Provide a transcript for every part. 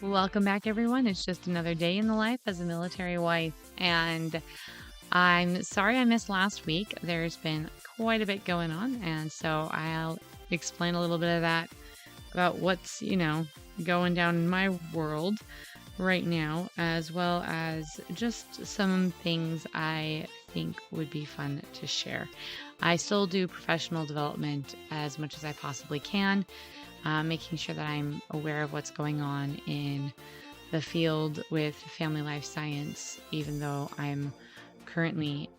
Welcome back, everyone. It's just another day in the life as a military wife. And I'm sorry I missed last week. There's been quite a bit going on. And so I'll explain a little bit of that about what's, going down in my world right now, as well as just some things I think would be fun to share. I still do professional development as much as I possibly can, making sure that I'm aware of what's going on in the field with family life science, even though I'm currently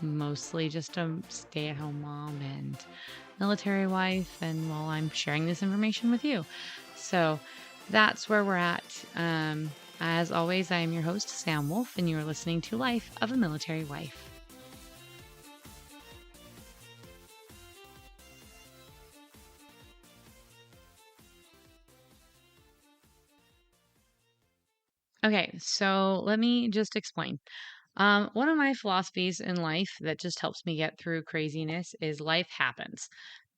mostly just a stay-at-home mom and military wife, and while I'm sharing this information with you. So that's where we're at. As always, I am your host, Sam Wolf, and you are listening to Life of a Military Wife. Okay, so let me just explain. One of my philosophies in life that just helps me get through craziness is life happens.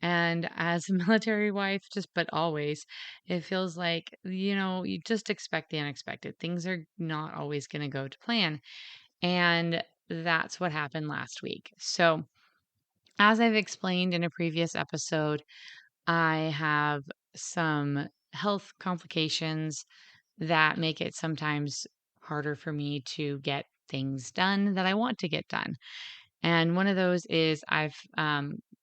And as a military wife, just but always, it feels like, you just expect the unexpected. Things are not always going to go to plan. And that's what happened last week. So, as I've explained in a previous episode, I have some health complications that make it sometimes harder for me to get things done that I want to get done. And one of those is I've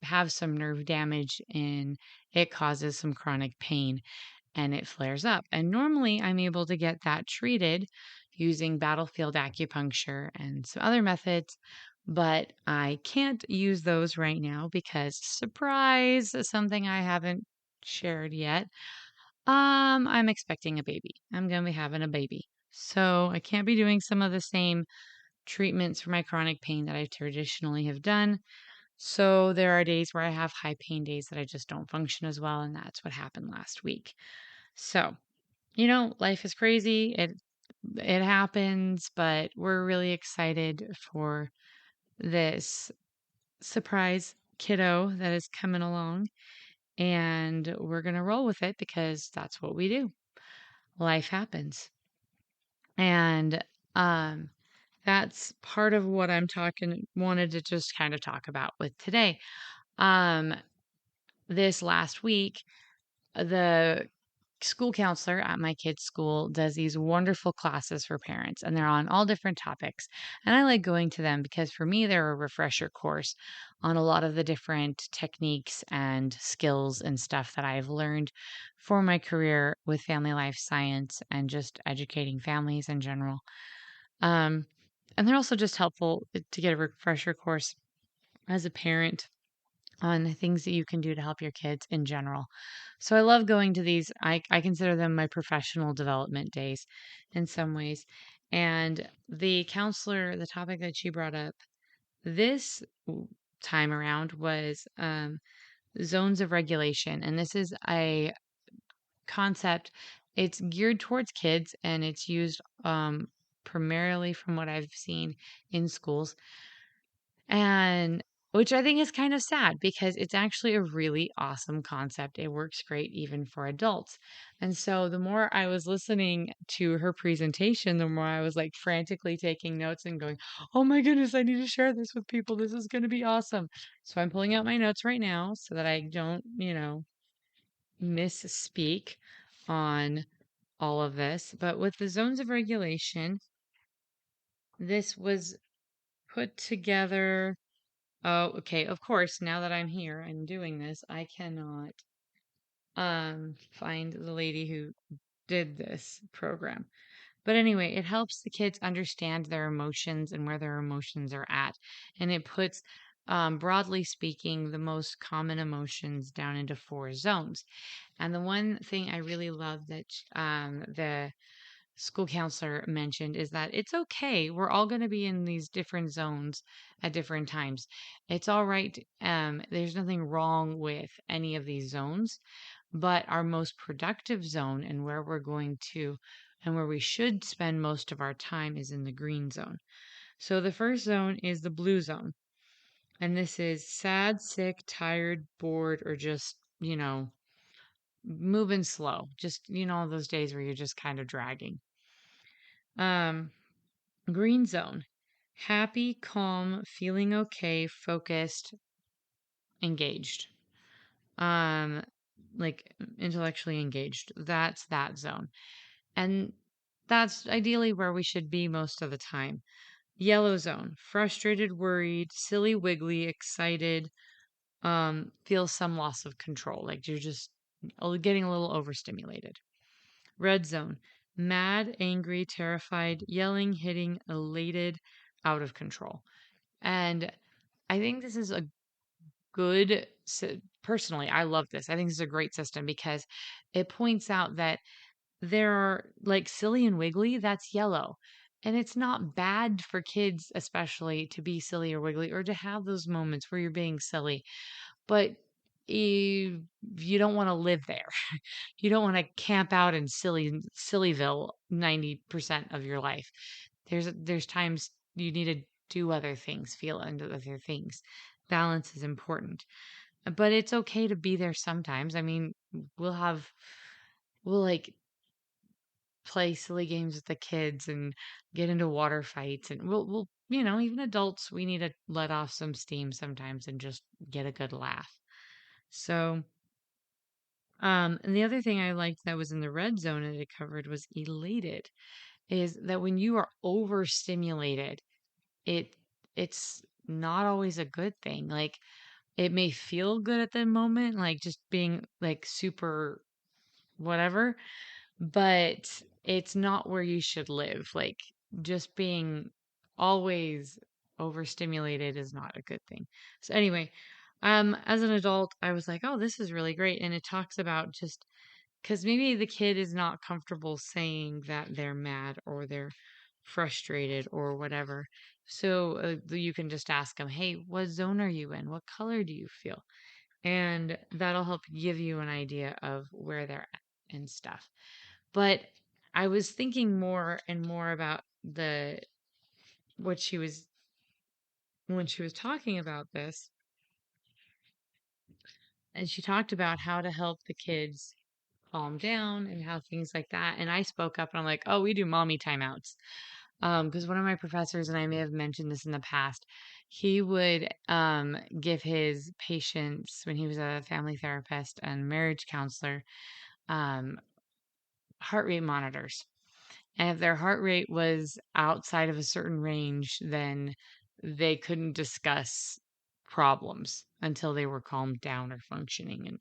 have some nerve damage and it causes some chronic pain and it flares up. And normally I'm able to get that treated using battlefield acupuncture and some other methods, but I can't use those right now because surprise, something I haven't shared yet. I'm expecting a baby. I'm going to be having a baby. So I can't be doing some of the same treatments for my chronic pain that I traditionally have done. So there are days where I have high pain days that I just don't function as well, and that's what happened last week. So, life is crazy. It happens, but we're really excited for this surprise kiddo that is coming along, and we're going to roll with it because that's what we do. Life happens. And um that's part of what I'm wanted to just kind of talk about with today. Um this last week, the school counselor at my kids' school does these wonderful classes for parents, and they're on all different topics. And I like going to them because for me, they're a refresher course on a lot of the different techniques and skills and stuff that I've learned for my career with family life science and just educating families in general. Um, and they're also just helpful to get a refresher course as a parent on the things that you can do to help your kids in general. So I love going to these. I consider them my professional development days in some ways. And the counselor, the topic that she brought up this time around was zones of regulation. And this is a concept, it's geared towards kids and it's used primarily from what I've seen in schools. And which I think is kind of sad because it's actually a really awesome concept. It works great even for adults. And so the more I was listening to her presentation, the more I was like frantically taking notes and going, oh my goodness, I need to share this with people. This is going to be awesome. So I'm pulling out my notes right now so that I don't, misspeak on all of this. But with the zones of regulation, this was put together. Oh, okay. Of course, now that I'm here and doing this, I cannot find the lady who did this program. But anyway, it helps the kids understand their emotions and where their emotions are at. And it puts, broadly speaking, the most common emotions down into 4 zones. And the one thing I really love that the school counselor mentioned is that it's okay. We're all going to be in these different zones at different times. It's all right. There's nothing wrong with any of these zones, but our most productive zone and where we're going to and where we should spend most of our time is in the green zone. So the first zone is the blue zone. And this is sad, sick, tired, bored, or just, moving slow. Just, those days where you're just kind of dragging. Um, Green zone. Happy, calm, feeling okay, focused, engaged. Um, like intellectually engaged. That's that zone. And that's ideally where we should be most of the time. Yellow zone. Frustrated, worried, silly, wiggly, excited, feel some loss of control. Like you're just getting a little overstimulated. Red zone. Mad, angry, terrified, yelling, hitting, elated, out of control. And I think this is a good, personally, I love this. I think this is a great system because it points out that there are like silly and wiggly, that's yellow. And it's not bad for kids, especially to be silly or wiggly or to have those moments where you're being silly, but you don't want to live there. You don't want to camp out in Sillyville 90% of your life. There's times you need to do other things, feel into other things. Balance is important. But it's okay to be there sometimes. I mean, we'll like play silly games with the kids and get into water fights and we'll even adults, we need to let off some steam sometimes and just get a good laugh. So and the other thing I liked that was in the red zone that it covered was elated, is that when you are overstimulated, it it's not always a good thing. Like it may feel good at the moment, like just being like super whatever, but it's not where you should live. Like just being always overstimulated is not a good thing. So anyway, as an adult, I was like, oh, this is really great. And it talks about just because maybe the kid is not comfortable saying that they're mad or they're frustrated or whatever. So you can just ask them, hey, what zone are you in? What color do you feel? And that'll help give you an idea of where they're at and stuff. But I was thinking more and more about the what she was when she was talking about this, and she talked about how to help the kids calm down and how things like that. And I spoke up and I'm like, oh, we do mommy timeouts. Because one of my professors, and I may have mentioned this in the past, he would give his patients, when he was a family therapist and marriage counselor, um, heart rate monitors. And if their heart rate was outside of a certain range, then they couldn't discuss problems until they were calmed down or functioning. And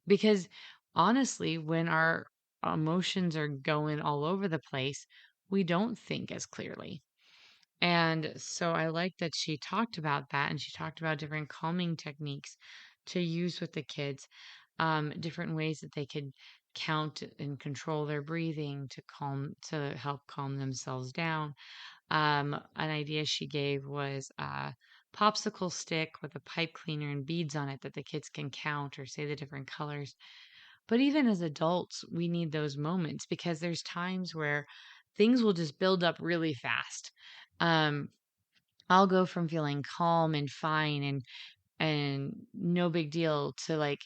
because honestly, when our emotions are going all over the place, we don't think as clearly. And so I like that she talked about that and she talked about different calming techniques to use with the kids, different ways that they could count and control their breathing to help calm themselves down. An idea she gave was a popsicle stick with a pipe cleaner and beads on it that the kids can count or say the different colors. But even as adults, we need those moments because there's times where things will just build up really fast. Um, I'll go from feeling calm and fine and no big deal to like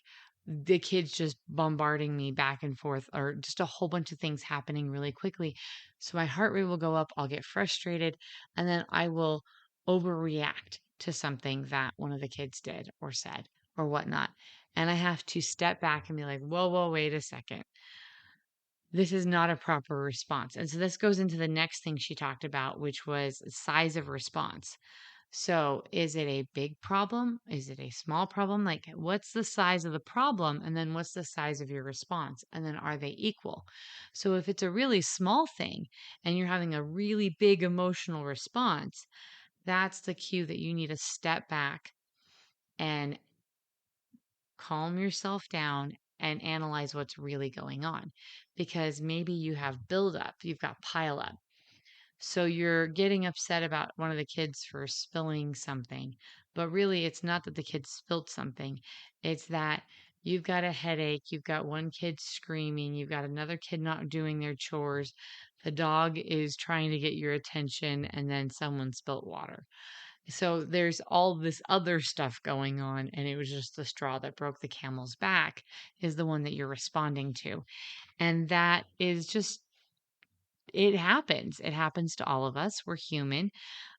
the kids just bombarding me back and forth or just a whole bunch of things happening really quickly. So my heart rate will go up, I'll get frustrated, and then I will overreact to something that one of the kids did or said or whatnot. And I have to step back and be like, whoa, whoa, wait a second. This is not a proper response. And so this goes into the next thing she talked about, which was size of response. So, is it a big problem? Is it a small problem? Like, what's the size of the problem? And then what's the size of your response? And then are they equal? So, if it's a really small thing and you're having a really big emotional response, that's the cue that you need to step back and calm yourself down and analyze what's really going on. Because maybe you have buildup, you've got pile up. So you're getting upset about one of the kids for spilling something, but really it's not that the kid spilled something. It's that you've got a headache, you've got one kid screaming, you've got another kid not doing their chores, the dog is trying to get your attention, and then someone spilt water. So there's all this other stuff going on, and it was just the straw that broke the camel's back is the one that you're responding to. And that is just, it happens. It happens to all of us. We're human.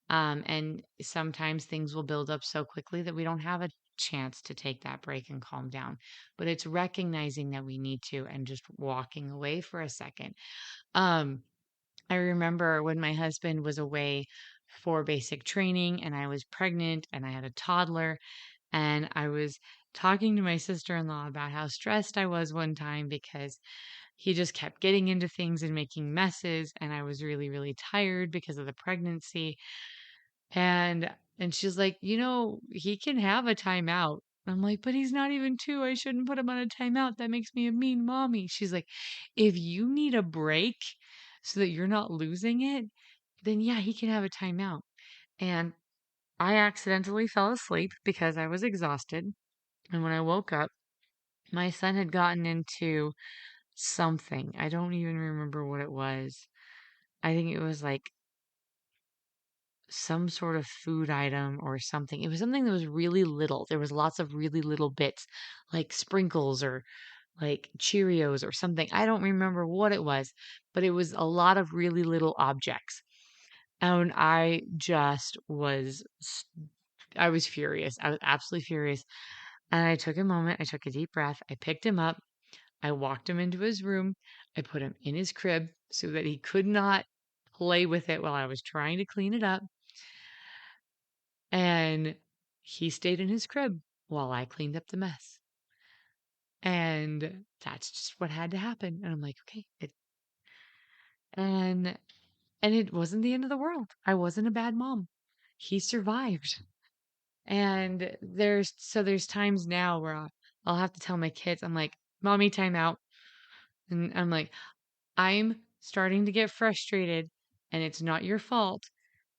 And sometimes things will build up so quickly that we don't have a chance to take that break and calm down. But it's recognizing that we need to and just walking away for a second. Um, I remember when my husband was away for basic training and I was pregnant and I had a toddler, and I was talking to my sister-in-law about how stressed I was one time because he just kept getting into things and making messes, and I was really, really tired because of the pregnancy. And she's like, he can have a timeout. I'm like, but he's not even two. I shouldn't put him on a timeout. That makes me a mean mommy. She's like, if you need a break so that you're not losing it, then yeah, he can have a timeout. And I accidentally fell asleep because I was exhausted. And when I woke up, my son had gotten into something. I don't even remember what it was. I think it was like some sort of food item or something. It was something that was really little. There was lots of really little bits, like sprinkles or like Cheerios or something. I don't remember what it was, but it was a lot of really little objects. And I was furious. I was absolutely furious. And I took a moment, I took a deep breath, I picked him up, I walked him into his room, I put him in his crib so that he could not play with it while I was trying to clean it up. And he stayed in his crib while I cleaned up the mess. And that's just what had to happen. And I'm like, okay. And and it wasn't the end of the world. I wasn't a bad mom. He survived. And there's times now where I'll have to tell my kids, I'm like, mommy, time out. And I'm like, I'm starting to get frustrated and it's not your fault.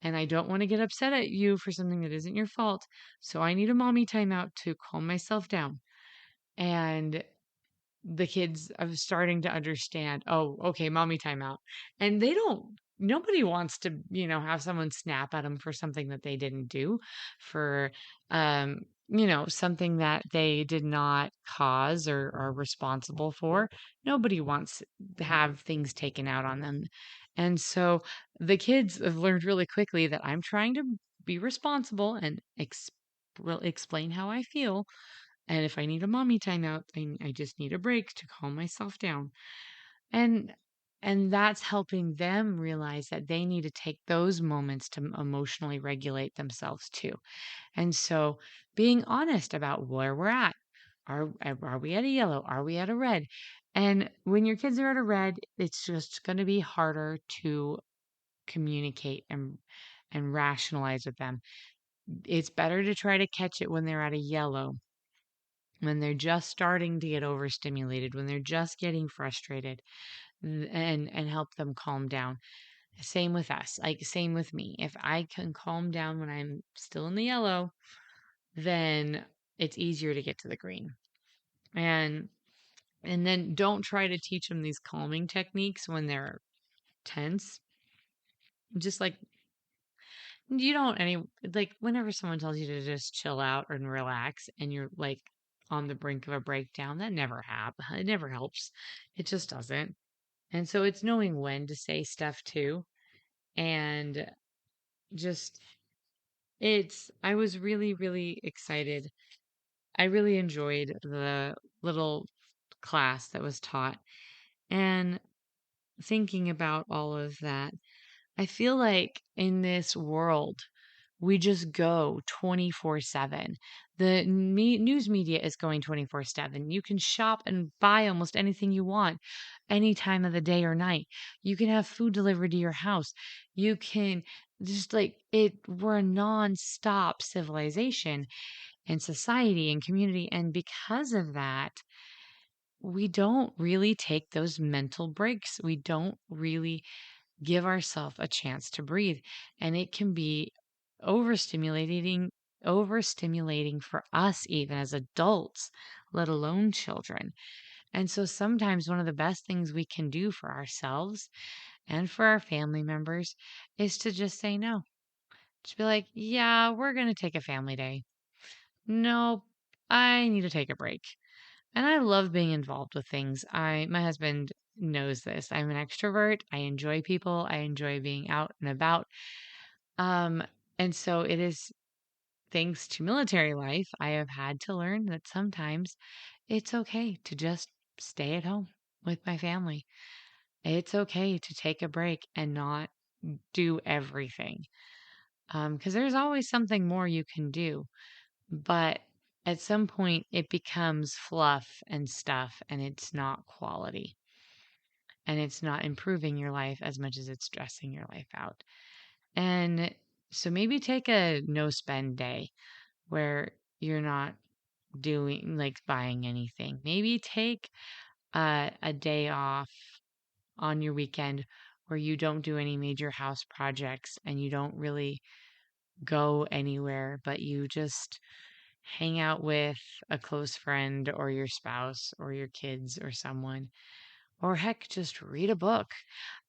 And I don't want to get upset at you for something that isn't your fault. So I need a mommy timeout to calm myself down. And the kids are starting to understand, oh, okay, mommy timeout. And nobody wants to, have someone snap at them for something that they didn't do, for, something that they did not cause or are responsible for. Nobody wants to have things taken out on them. And so the kids have learned really quickly that I'm trying to be responsible and explain how I feel, and if I need a mommy timeout, I just need a break to calm myself down. And and that's helping them realize that they need to take those moments to emotionally regulate themselves too. And so being honest about where we're at. Are we at a yellow? Are we at a red? And when your kids are at a red, it's just going to be harder to communicate and rationalize with them. It's better to try to catch it when they're at a yellow, when they're just starting to get overstimulated, when they're just getting frustrated, and help them calm down. Same with us, like same with me. If I can calm down when I'm still in the yellow, then it's easier to get to the green. And and then don't try to teach them these calming techniques when they're tense. Just like you don't any like whenever someone tells you to just chill out and relax and you're like on the brink of a breakdown, that never happens. It never helps. It just doesn't. And so it's knowing when to say stuff too. And just I was really, really excited. I really enjoyed the little class that was taught. And thinking about all of that, I feel like in this world, we just go 24/7. The news media is going 24/7. You can shop and buy almost anything you want any time of the day or night. You can have food delivered to your house. You can just like it, we're a non-stop civilization and society and community. And because of that, we don't really take those mental breaks. We don't really give ourselves a chance to breathe. And it can be overstimulating, overstimulating for us, even as adults, let alone children. And so sometimes one of the best things we can do for ourselves and for our family members is to just say no. Just be like, yeah, we're going to take a family day. Nope, I need to take a break. And I love being involved with things. My husband knows this. I'm an extrovert. I enjoy people. I enjoy being out and about. Um, and so it is thanks to military life, I have had to learn that sometimes it's okay to just stay at home with my family. It's okay to take a break and not do everything. Because there's always something more you can do. But at some point, it becomes fluff and stuff, and it's not quality. And it's not improving your life as much as it's stressing your life out. And so maybe take a no spend day where you're not doing like buying anything. Maybe take a day off on your weekend where you don't do any major house projects and you don't really go anywhere, but you just hang out with a close friend or your spouse or your kids or someone, or heck, just read a book.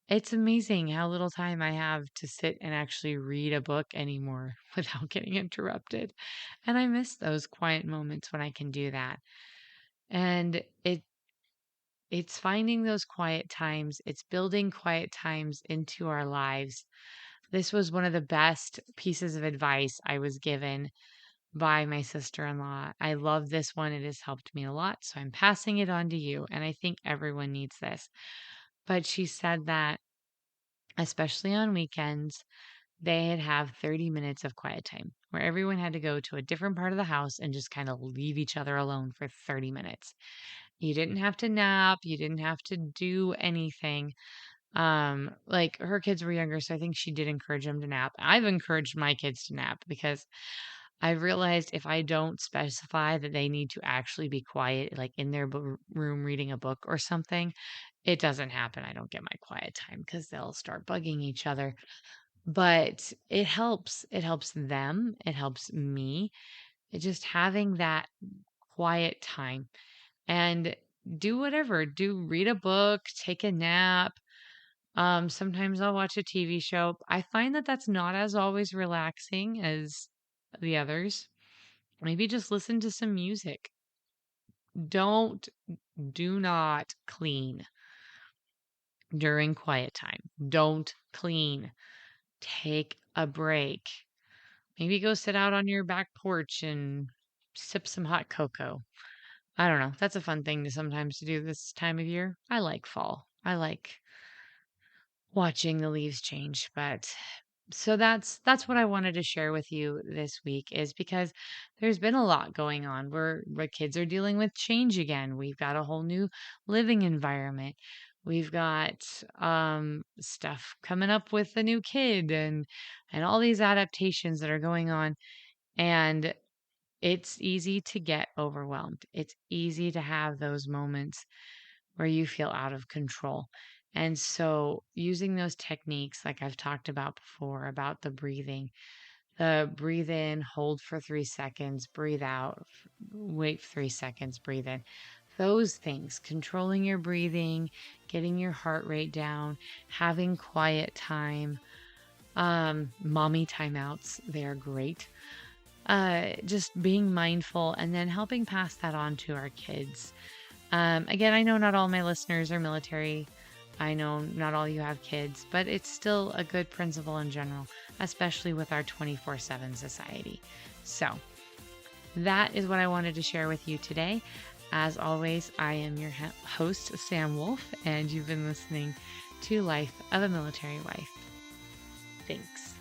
It's amazing how little time I have to sit and actually read a book anymore without getting interrupted. And I miss those quiet moments when I can do that. And it's finding those quiet times, it's building quiet times into our lives. This was one of the best pieces of advice I was given by my sister-in-law. I love this one. It has helped me a lot, so I'm passing it on to you, and I think everyone needs this. But she said that especially on weekends, they'd have 30 minutes of quiet time where everyone had to go to a different part of the house and just kind of leave each other alone for 30 minutes. You didn't have to nap, you didn't have to do anything. Like her kids were younger, so I think she did encourage them to nap. I've encouraged my kids to nap because I've realized if I don't specify that they need to actually be quiet, like in their room reading a book or something, it doesn't happen. I don't get my quiet time because they'll start bugging each other. But it helps. It helps them. It helps me. It just having that quiet time and do whatever. Do read a book, take a nap. Sometimes I'll watch a TV show. I find that that's not as always relaxing as the others. Maybe just listen to some music. Don't, do not clean during quiet time. Don't clean. Take a break. Maybe go sit out on your back porch and sip some hot cocoa. I don't know. That's a fun thing to sometimes to do this time of year. I like fall. I like watching the leaves change, but so that's what I wanted to share with you this week is because there's been a lot going on where kids are dealing with change again. We've got a whole new living environment. We've got stuff coming up with the new kid and all these adaptations that are going on, and it's easy to get overwhelmed. It's easy to have those moments where you feel out of control. And so, using those techniques, like I've talked about before, about the breathe in, hold for 3 seconds, breathe out, wait 3 seconds, breathe in. Those things, controlling your breathing, getting your heart rate down, having quiet time, mommy timeouts, they are great. Just being mindful and then helping pass that on to our kids. Again, I know not all my listeners are military. I know not all you have kids, but it's still a good principle in general, especially with our 24/7 society. So, that is what I wanted to share with you today. As always, I am your host, Sam Wolf, and you've been listening to Life of a Military Wife. Thanks.